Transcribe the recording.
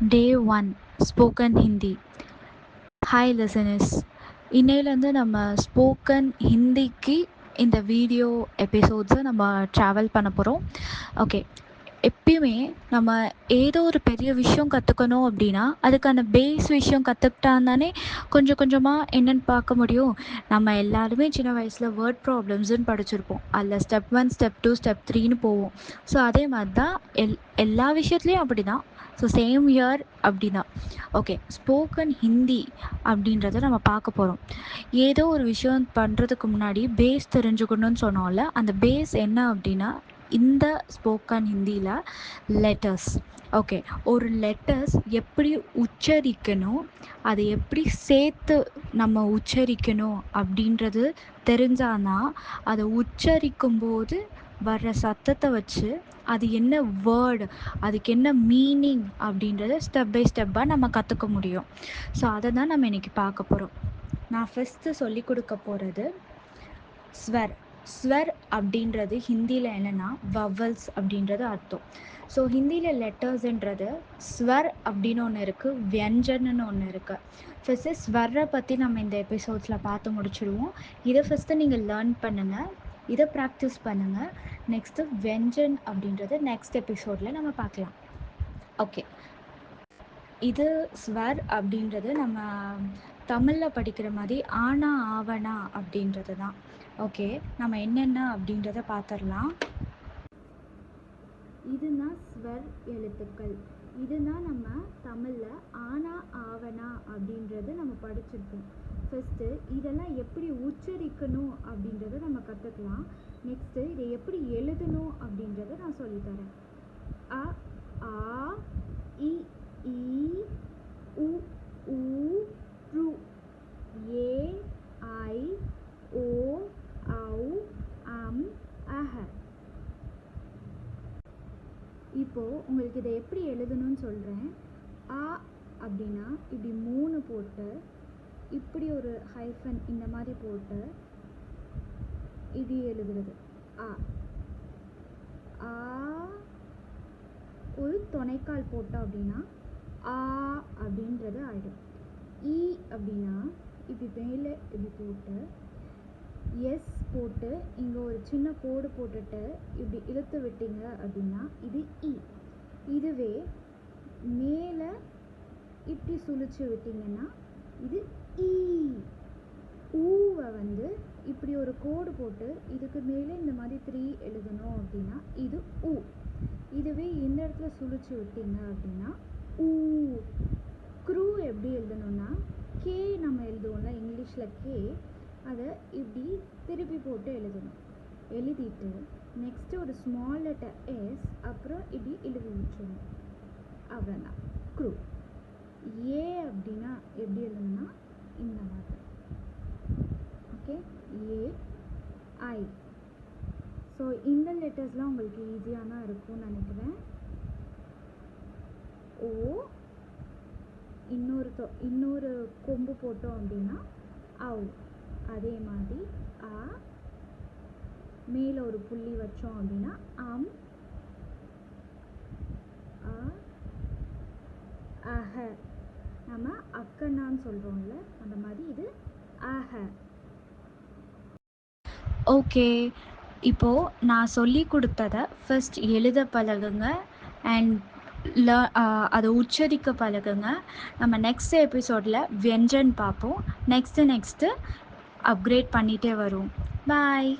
Day 1 Spoken Hindi. Hi listeners, இன்னையிலேருந்து நம்ம spoken ஹிந்திக்கு இந்த வீடியோ எபிசோட்ஸை நம்ம ட்ராவல் பண்ண போகிறோம். ஓகே, எப்பயுமே நம்ம ஏதோ ஒரு பெரிய விஷயம் கற்றுக்கணும் அப்படின்னா அதுக்கான பேஸ் விஷயம் கற்றுக்கிட்டாந்தானே கொஞ்சம் கொஞ்சமாக என்னென்னு பார்க்க முடியும். நம்ம எல்லாருமே சின்ன வயசில் வேர்ட் ப்ராப்ளம்ஸுன்னு படிச்சிருப்போம். அதில் ஸ்டெப் 1, ஸ்டெப் 2, ஸ்டெப் 3ன்னு போவோம். ஸோ அதே மாதிரி தான் எல்லா விஷயத்துலேயும் அப்படி தான். ஸோ சேம் இயர் அப்படி தான். ஓகே, ஸ்போக்கன் ஹிந்தி அப்படின்றத நம்ம பார்க்க போகிறோம். ஏதோ ஒரு விஷயம் பண்ணுறதுக்கு முன்னாடி பேஸ் தெரிஞ்சுக்கணும்னு சொன்னோம்ல, அந்த பேஸ் என்ன அப்படின்னா இந்த ஸ்போக்கன் ஹிந்தியில் லெட்டர்ஸ். ஓகே, ஒரு லெட்டர்ஸ் எப்படி உச்சரிக்கணும், அதை எப்படி சேர்த்து நம்ம உச்சரிக்கணும் அப்படின்றது தெரிஞ்சாதான் அதை உச்சரிக்கும்போது வர்ற சத்தத்தை வச்சு அது என்ன வேர்டு, அதுக்கு என்ன மீனிங் அப்படின்றத ஸ்டெப் பை ஸ்டெப்பாக நம்ம கற்றுக்க முடியும். ஸோ அதை தான் நம்ம இன்றைக்கி பார்க்க போகிறோம். நான் ஃபஸ்ட்டு சொல்லி கொடுக்க போகிறது ஸ்வர். ஸ்வர் அப்படின்றது ஹிந்தியில் என்னென்னா வவல்ஸ் அப்படின்றது அர்த்தம். ஸோ ஹிந்தியில் லெட்டர்ஸுன்றது ஸ்வர் அப்படின்னு ஒன்று இருக்குது, வியஞ்சன்னு ஒன்று இருக்குது. ஃபஸ்ட்டு ஸ்வரை பற்றி நம்ம இந்த எபிசோட்ஸில் பார்த்து முடிச்சுடுவோம். இதை ஃபஸ்ட்டு நீங்கள் லேர்ன் பண்ணுங்கள், இதை ப்ராக்டிஸ் பண்ணுங்கள். நெக்ஸ்ட்டு வெஞ்சன் அப்படின்றது நெக்ஸ்ட் எபிசோடில் நம்ம பார்க்கலாம். ஓகே, இது ஸ்வர் அப்படின்றது நம்ம தமிழில் படிக்கிற மாதிரி ஆனா ஆவணா அப்படின்றது தான். ஓகே, நம்ம என்னென்ன அப்படின்றத பார்த்துடலாம். இதுனா ஸ்வர் எழுத்துக்கள். இதுதான் நம்ம தமிழில் ஆனா ஆவணா அப்படின்றது நம்ம படிச்சிருக்கோம். ஃபஸ்ட்டு இதெல்லாம் எப்படி உச்சரிக்கணும் அப்படின்றத நம்ம கற்றுக்கலாம். நெக்ஸ்ட்டு இதை எப்படி எழுதணும் அப்படின்றத நான் சொல்லித்தரேன். அ ஆ இ ஈ உ ஊ ரு ஏ ஐ ஓ ஔ அம் அஹ. இப்போது உங்களுக்கு இதை எப்படி எழுதணும்னு சொல்கிறேன். ஆ அப்படின்னா இப்படி 3 போட்டு, இப்படி ஒரு ஹைஃபன் இந்த மாதிரி போட்டு இது எழுதுறது ஆ. ஆ ஒரு துணைக்கால் போட்டோம் அப்படின்னா ஆ அப்படின்றது ஆகிடும். ஈ அப்படின்னா இப்படி மேலே இப்படி போட்டு எஸ் போட்டு இங்கே ஒரு சின்ன கோடு போட்டுட்டு இப்படி இழுத்து விட்டீங்க அப்படின்னா இது இ. இதுவே மேலே இப்படி சுழிச்சு விட்டீங்கன்னா இது ஈ. ஊவை இப்படி ஒரு கோடு போட்டு இதுக்கு மேலே இந்த மாதிரி 3 எழுதணும் அப்படின்னா இது ஊ. இதுவே இந்த இடத்துல சுழிச்சு விட்டீங்க அப்படின்னா ஊ. க்ரூ எப்படி எழுதணும்னா கே நம்ம எழுதுவோம்ல இங்கிலீஷில் கே, அதை இப்படி திருப்பி போட்டு எழுதணும். எழுதிட்டு நெக்ஸ்ட்டு ஒரு ஸ்மால் லெட்டர் எஸ், அப்புறம் இப்படி எழுதி வச்சிடணும். அவ்வளோதான் க்ரூ. ஏ அப்படின்னா எப்படி எழுதணும்னா இந்த மாதிரி. ஓகே, ஏ ஐ. ஸோ இந்த லெட்டர்ஸ்லாம் உங்களுக்கு ஈஸியாக தான் இருக்கும்னு நினைக்கிறேன். ஓ இன்னொரு கொம்பு போட்டோம் அப்படின்னா ஔ. அதே மாதிரி ஆ மேலே ஒரு புள்ளி வச்சோம் அப்படின்னா அம் அ அஹ. நம்ம அக்கண்ணான்னு சொல்கிறோம்ல அந்த மாதிரி இது அஹ. ஓகே, இப்போது நான் சொல்லி கொடுத்ததை ஃபஸ்ட் எழுத பழகுங்க அண்ட் அதை உச்சரிக்க பழகுங்க. நம்ம நெக்ஸ்ட் எபிசோடில் வியஞ்சன் பார்ப்போம். நெக்ஸ்ட்டு அப்கிரேட் பண்ணிகிட்டே வரும். பாய்.